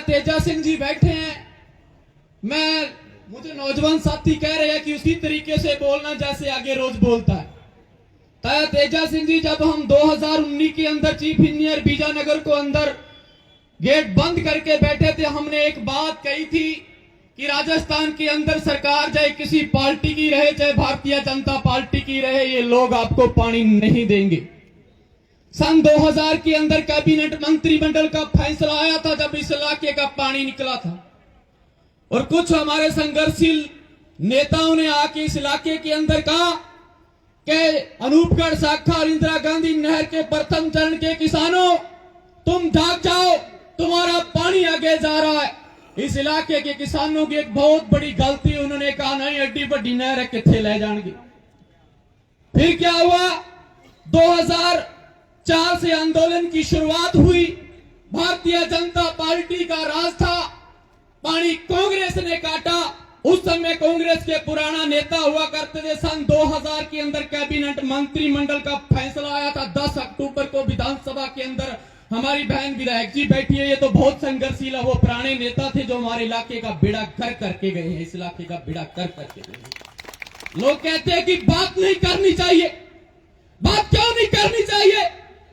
तेजा सिंह जी बैठे हैं। मुझे नौजवान साथी कह रहे हैं कि उसी तरीके से बोलना जैसे आगे रोज बोलता है। ताया तेजा सिंह जी, जब हम 2019 के अंदर चीफ इंजीनियर बीजानगर को अंदर गेट बंद करके बैठे थे, हमने एक बात कही थी कि राजस्थान के अंदर सरकार चाहे किसी पार्टी की रहे, चाहे भारतीय जनता पार्टी की रहे, ये लोग आपको पानी नहीं देंगे। सन 2000 के अंदर कैबिनेट मंत्रिमंडल का फैसला आया था जब इस इलाके का पानी निकला था, और कुछ हमारे संघर्षशील नेताओं ने आके इस इलाके के अंदर कहा कि अनूपगढ़ शाखा और इंदिरा गांधी नहर के प्रथम चरण के किसानों, तुम जाग जाओ, तुम्हारा पानी आगे जा रहा है। इस इलाके के किसानों की एक बहुत बड़ी गलती, उन्होंने कहा नहीं एड्डी बड़ी नहर है, किथे ले जाएंगे। फिर क्या हुआ, 2004 से आंदोलन की शुरुआत हुई, भारतीय जनता पार्टी का राज था, पानी कांग्रेस ने काटा। उस समय कांग्रेस के पुराना नेता हुआ करते थे। सन 2000 के अंदर कैबिनेट मंत्रिमंडल का फैसला आया था। 10 अक्टूबर को विधानसभा के अंदर हमारी बहन विधायक जी बैठी है, ये तो बहुत संघर्षशील है, वो पुराने नेता थे जो हमारे इलाके का बेड़ा कर करके गए हैं, इस इलाके का बेड़ा कर करके गए हैं। लोग कहते हैं कि बात नहीं करनी चाहिए, बात क्यों नहीं करनी चाहिए?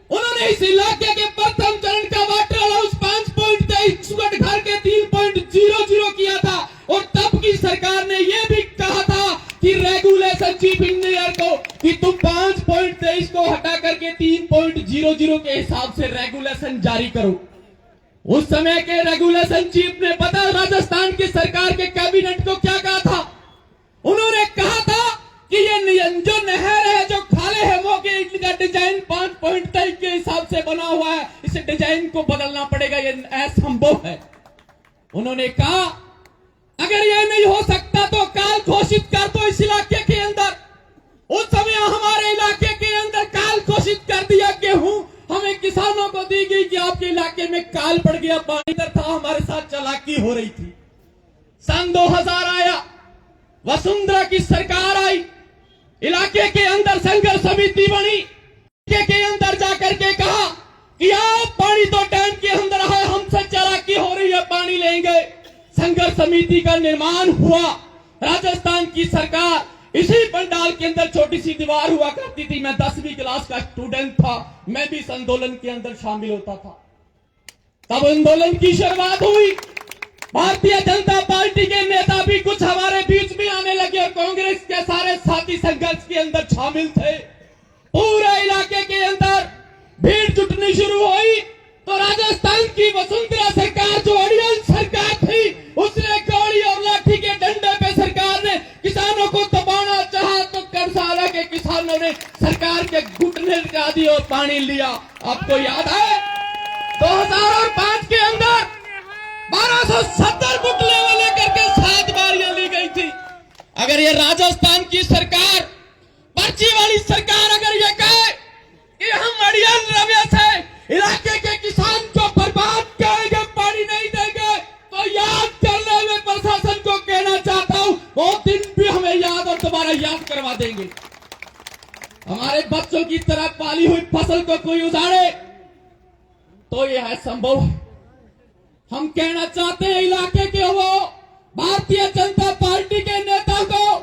उन्होंने इस इलाके के प्रथम चरण का वाटर अलाउंस 5.23 घर के 3.00 किया था, और तब की सरकार ने यह भी कहा था कि रेगुलेशन चीफ इंजीनियर को कि तुम 5.23 को हटा करके 3.00 के हिसाब से रेगुलेशन जारी करो। उस समय के रेगुलेशन चीफ ने पता राजस्थान की सरकार के कैबिनेट को क्या कहा था? उन्होंने कहा था कि ये जो नहर है, जो खाले है, वो के इनका डिजाइन 5.23 के हिसाब से बना हुआ है, इस डिजाइन को बदलना पड़ेगा, ये असंभव है। उन्होंने कहा अगर ये नहीं हो सकता तो काल घोषित कर दो इस इलाके के अंदर। उस समय हमारे इलाके के अंदर काल घोषित कर दिया, गेहूं हमें किसानों को दी गई कि आपके इलाके में काल पड़ गया, पानी था, हमारे साथ चालाकी हो रही थी। सन 2000 आया, वसुंधरा की सरकार आई, इलाके के अंदर संघर्ष समिति बनी, के अंदर जाकर के कहा कि आप पानी तो डैम के अंदर है, हमसे चालाकी हो रही है, पानी लेंगे। संघर्ष समिति का निर्माण हुआ। राजस्थान की सरकार इसी पंडाल के अंदर छोटी सी दीवार हुआ करती थी। मैं 10वीं क्लास का स्टूडेंट था, मैं भी इस आंदोलन के अंदर शामिल होता था। तब आंदोलन की शुरुआत हुई, भारतीय जनता पार्टी के नेता भी कुछ हमारे बीच में आने लगे और कांग्रेस के सारे साथी संघर्ष के अंदर शामिल थे। पूरे इलाके के अंदर भीड़ जुटनी शुरू हुई, तो राजस्थान की वसुंधरा सरकार जो अड़ियल सरकार थी, उसने गौड़ी और लाठी के डंडे पे सरकार ने किसानों को दबाना चाहा, तो करसाला के किसानों ने सरकार के घुटने लगा दिए और पानी लिया। आपको याद है 2005 के अंदर 1270 फुट लेवल लेकर के 7 बारियां ली गई थी। अगर ये राजस्थान की सरकार, पर्ची वाली सरकार अगर ये कहे कि हम अड़ियल रवैया से इलाके के किसान को बर्बाद करेंगे, पानी नहीं देंगे, तो याद करने में प्रशासन को कहना चाहता हूं, वो दिन भी हमें याद और दोबारा याद करवा देंगे। हमारे बच्चों की तरह पाली हुई फसल को कोई उजाड़े तो यह है संभव है। हम कहना चाहते हैं इलाके के वो भारतीय जनता पार्टी के नेता को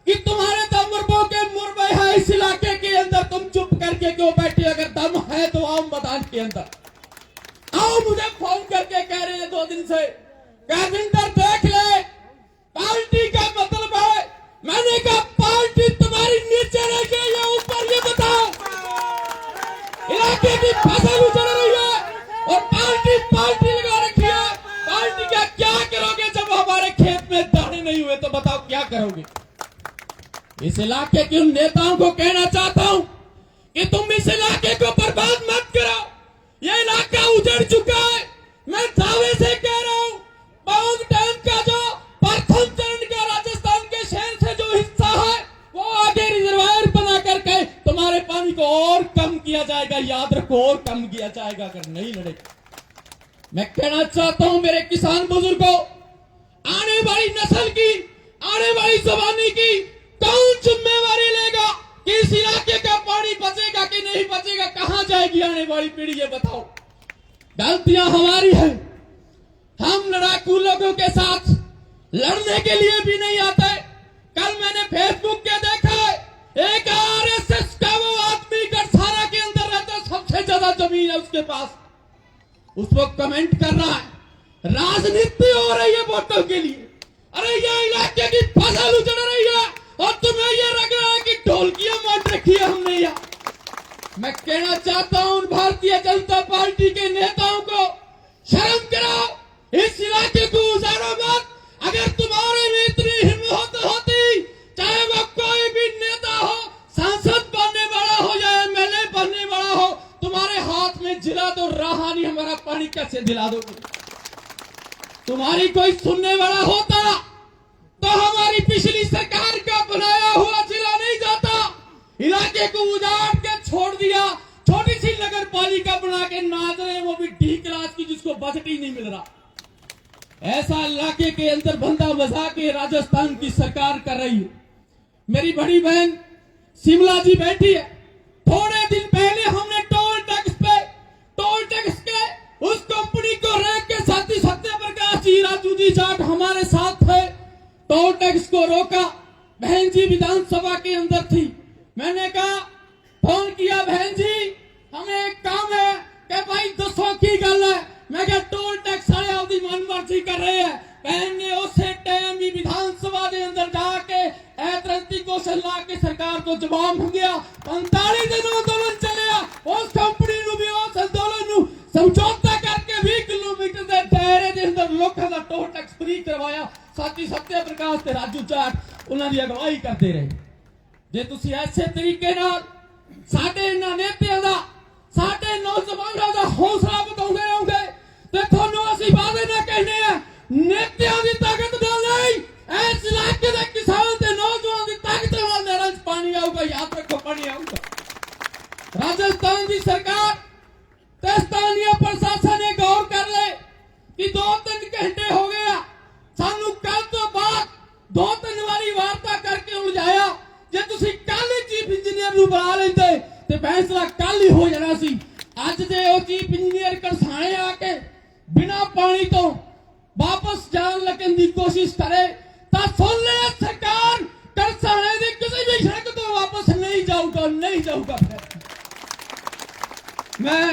कि तुम्हारे दम के मुरबे है इस इलाके के अंदर, तुम चुप करके क्यों बैठे? अगर दम है तो आओ मैदान के अंदर आओ। मुझे फोन करके कह रहे हैं 2 दिन से, कैबिनेट देख ले, पार्टी का मतलब है। मैंने कहा पार्टी तुम्हारी नीचे रह या ऊपर, ये बताओ। इलाके की फसल उजड़ रही है और पार्टी लगा रखी है। पार्टी का क्या करोगे जब हमारे खेत में दाने नहीं हुए? तो बताओ क्या करोगे? इस इलाके के उन नेताओं को कहना चाहता हूं कि तुम इस इलाके को बर्बाद मत करो। यह इलाका उजड़ चुका है। मैं दावे से कह रहा हूं, पौंग डैम का जो प्रथम चरण का राजस्थान के शहर से जो हिस्सा है, वो आगे रिजर्वायर बना करके तुम्हारे पानी को और कम किया जाएगा। याद रखो, और कम किया जाएगा अगर नहीं लड़े। मैं कहना चाहता हूं मेरे किसान बुजुर्गों, आने वाली नस्ल की, आने वाली जवानी की कौन जिम्मेवारी लेगा कि इस इलाके का पानी बचेगा कि नहीं बचेगा? कहां जाएगी आने वाली पीढ़ी? ये बताओ। गलतियां हमारी है, हम लड़ने के लिए भी नहीं आते। कल मैंने फेसबुक पे देखा एक आरएसएस का वो आदमी गढ़सारा के अंदर रहता, सबसे ज्यादा जमीन है उसके पास, उस पर कमेंट कर रहा है राजनीति हो रही है वोटों के लिए। अरे ये इलाके की फसल उजड़ रही है और तुम्हें ये लग रहा है कि ढोलकियां मार रखी है हमने यहाँ। मैं कहना चाहता हूं भारतीय जनता पार्टी के नेताओं को, शर्म करो, इस इलाके को उजाड़ो मत। अगर तुम्हारे में इतनी हिम्मत होती, चाहे वो कोई भी नेता हो, सांसद बनने वाला हो या एमएलए बनने वाला हो, तुम्हारे हाथ में जिला दो राहानी हमारा पानी कैसे दिला दोगे? तुम्हारी कोई सुनने वाला होता तो हमारी पिछली सरकार का बनाया हुआ जिला नहीं जाता। इलाके को उजाड़ के छोड़ दिया, छोटी सी नगर पालिका बना के नाच रहे, वो भी डी क्लास की जिसको बजट ही नहीं मिल रहा। ऐसा इलाके के अंदर बंदा बजा के राजस्थान की सरकार कर रही है। मेरी बड़ी बहन शिमला जी बैठी है। थोड़े दिन पहले हमने टोल टैक्स के उस कंपनी को रैक के साथी सत्यप्रकाश जी, राजू जी जाट हमारे साथ थे, टोल टैक्स को रोका। बहन जी विधानसभा के अंदर थी। मैंने कहा, फोन किया, बहन जी हमें एक काम है कि भाई दसों की गल है। मैं क्या टोल टैक्स वाले अपनी मनमर्जी कर रहे हैं। बहन ने उसे टाइम ही विधानसभा के अंदर जाके ऐतराजी क्वेश्चन ला के सरकार को जवाब मंगया। 45 दिन आंदोलन चलिया, उस कंपनी नु भी उस आंदोलन नु समझौता करके 20 किलोमीटर के दायरे के अंदर लोगों का टोल टैक्स फ्री करवाया। साथी सत्यप्रकाश ते राजू जाट उन्हां दी अगवाई करते रहे। जे तुसी ऐसे तरीके नाल साडे इन्हां नेतावां दा, साडे नौजवानां दा हौसला बढ़ाउंदे रहोगे ते थानू असीं वादे ना कहने आ, नेतावां दी ताकत नाल नहीं, इस इलाके दे किसान ते नौजवान दी ताकत नाल नहरां च पानी आऊगा। याद रखो, पानी आऊगा। राजस्थान की सरकार ते स्थानीय प्रशासन ने गौर कर ले कि 2-3 घंटे हो गया, सानू कल तो बाद 2-3 वारी वार्ता करके उलझाया। जे तुसी कल चीफ इंजीनियर नु बुला लेंदे ते फैसला कल ही हो जाना सी। अज दे ओ चीफ इंजीनियर करसाने आके बिना पानी तो वापस जान लगन की कोशिश करे तो सुन ले, सरकार करसाने दी किसी भी सड़क तो वापस नहीं जाऊगा। मैं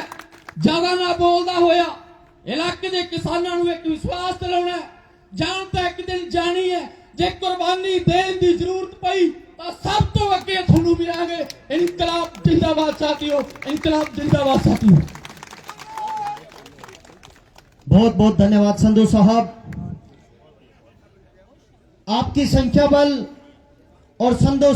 ज्यादा ना बोलदा होया इलाके दे किसानां नूं एक विश्वास दिलाउणा, जान तो एक दिन जानी है। जे कुर्बानी देने की जरूरत पई तो सब तो अगे थानू मिलांगे। इनकलाब जिंदाबाद साथियों, इनकलाब जिंदाबाद साथियों। बहुत बहुत धन्यवाद संधू साहब। आपकी संख्या बल और संधू